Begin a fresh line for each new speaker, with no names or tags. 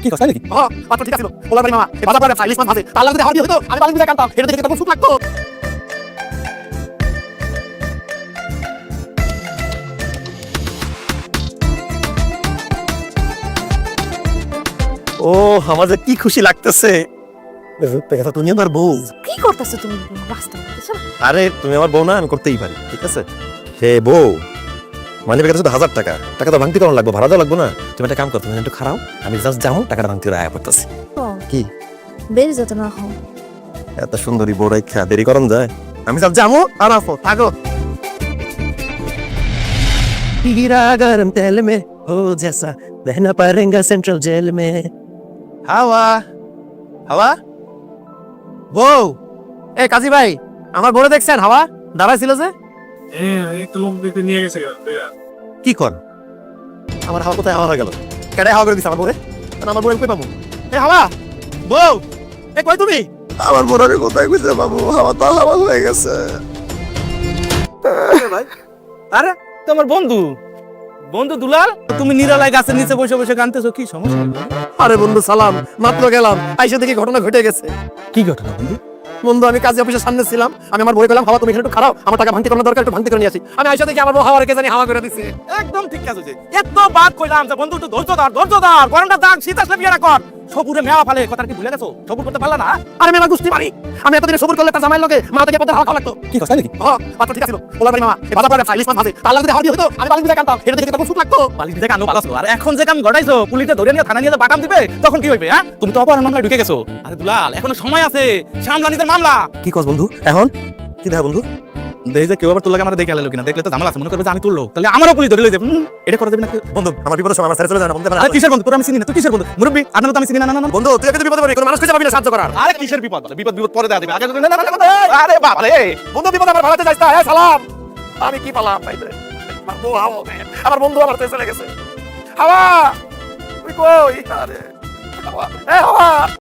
কি কষ্ট নাকি?
মাত্র ঠিক আছিল ওলা বাড়ি মামা এই বাজার পড়ে ইলিশ মাছ ভাজে তার লাগে যদি হাওয়া দিয়ে হতো আমি বাড়ি বুঝে কানতাম এটা দেখে তখন সুখ লাগতো। ও আমার যে কি খুশি লাগতেছে। তুমি আমার বউ।
কি করতেছো তুমি রাস্তা করতেছো?
আরে তুমি আমার বউ না, আমি করতেই পারি, ঠিক আছে? হে বউ, মানে বেকার শুধু 1000 টাকা, টাকা তো ভাঙতে কেমন লাগবে, ভাড়া দেওয়া লাগবে না? তুমি একটা কাম করো, তুমি একটু খারাও, আমি জাস্ট যাবো, টাকাটা ভাঙতে আয়া করতেছি। কি
বের যত না হও।
এত সুন্দরী বউ রাইখা দেরি করন যায়? আমি সব যাবো আর আসো, থাকো। गिरा गरम तेल में हो जैसा रहना पड़ेगा सेंट्रल जेल में। হাওয়া হাওয়া বউ, এই কাজী ভাই আমার বউরে দেখছেন? হাওয়া দাঁড়ায় ছিল যে।
একটু লোক দেখতে নিয়ে গেছে।
কি কর? আমার হাওয়া কোথায় হাওয়া হয়ে গেল? কেডাই হাওয়া করে দিছে আমার বউরে? আমার বউরে কই পাবো? এই হাওয়া বউ, এই কই তুমি? আমার বউরে কোথায় খুঁজে পাবো? হাওয়া তো হাওয়া হয়ে গেছে।
ভাই আরে তোমার বন্ধু বন্ধু দুলাল, তুমি নিরালায় গাছের নিচে বসে বসে গানতেছো, কি সমস্যা?
আরে বন্ধু সালাম, মাত্র গেলাম, আইসা দেখি ঘটনা ঘটে গেছে।
কি ঘটনা বন্ধু?
বন্ধু আমি কাজী অফিসের সামনে ছিলাম, আমি আমার বই পেলাম, হাওয়া তুমি এখানে একটু খারাপ, আমার টাকা ভাঙতে কোনো দরকার, একটু ভাঙতে করে নিয়ে আসি। আমি আইসা দেখি আমার বউ হাওয়ার কে জানি হাওয়া করে দিছে।
একদম ঠিক কাজ হয়েছে। এত বাদ কইলাম যে বন্ধু একটু ধৈর্য ধর, গরমটা দাগ, শীত আসলে বিয়ে কর। সবুরে মেয়া ফালে, কথা কি ভুলে গেছো? সবুর করতে পারলা না?
আরে মেলা গুষ্টি মারি, আমি এতদিন সবুর করলে তার জামাইয়ের লগে মা থেকে পথে হাওয়া খাওয়া লাগতো।
কি কষ্ট নাকি?
মাত্র ঠিক আছিল ওলা বাড়ি মামা এই বাজার পড়ে ইলিশ মাছ ভাজে তার লাগে যদি হাওয়া দিয়ে হতো আমি বাড়ি বুঝে কানতাম এটা দেখে তখন সুখ লাগতো।
বালিশ ভিজে কানো ভালো ছিল। আর এখন যে কাম ঘটাইছো, পুলিশে ধরে নিয়ে থানা নিয়ে বাটাম দিবে, তখন কি হইবে? হ্যাঁ, তুমি তো অপরাধ মামলায় ঢুকে গেছো। আরে দুলাল, এখনো সময় আছে, সামলানিদের মামলা।
কি কস বন্ধু এখন? কি দেখা বন্ধু?
দেখে যে কেউ আবার তোর লাগে আমার দেখে আলো কিনা, দেখলে তো ঝামেলা আছে, মনে করবে যে আমি তুললো, তাহলে আমারও পুলিশ ধরে লই যাবে। এটা করা যাবে না
বন্ধু, আমার বিপদের সময় আমার ছেড়ে চলে যায় না বন্ধু।
আরে কিসের বন্ধু? তোর আমি চিনি না, তুই কিসের বন্ধু? মুরব্বি আপনার তো আমি চিনি না। না
বন্ধু তুই এত বিপদে পড়ি, কোন মানুষ খুঁজে পাবি না সাহায্য করার।
আরে কিসের বিপদ? বিপদ পরে দেয়া দিবে, আগে না। আরে বাবা রে,
বন্ধু বিপদ আমার ভাড়াতে যাইতা। এই সালাম, আমি কি পালাম ভাইবে? আমার বউ হাওয়া, আমার বন্ধু আমার চলে গেছে। হাওয়া তুই কই? আরে হাওয়া, এই হাওয়া।